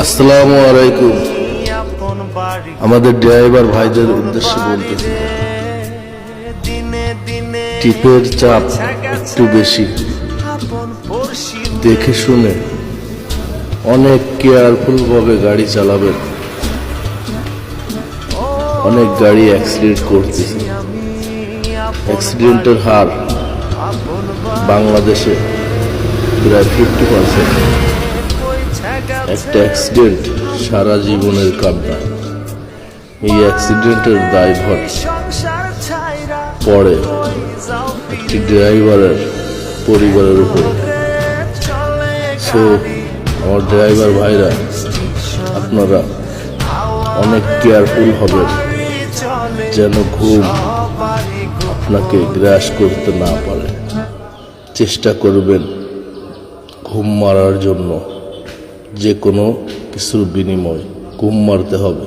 আসসালামু আলাইকুম। আমাদের ড্রাইভার ভাইদের উদ্দেশ্যে বলতেছি, টিপের চাপ একটু বেশি, দেখে শুনে অনেক কেয়ারফুল ভাবে গাড়ি চালাবেন। অনেক গাড়ি অ্যাক্সিডেন্ট করতেছে। অ্যাক্সিডেন্টের হার বাংলাদেশে প্রায় 50%। একটা অ্যাক্সিডেন্ট সারা জীবনের কান্না। এই অ্যাক্সিডেন্টের দায়ভার পড়ে একটি ড্রাইভারের পরিবারের উপর। সো আমার ড্রাইভার ভাইরা, আপনারা অনেক কেয়ারফুল হবেন যেন ঘুম আপনাকে গ্রাস করতে না পারে। চেষ্টা করবেন ঘুম মারার জন্য, যে কোনো কিছুর বিনিময়ে ঘুম মারতে হবে।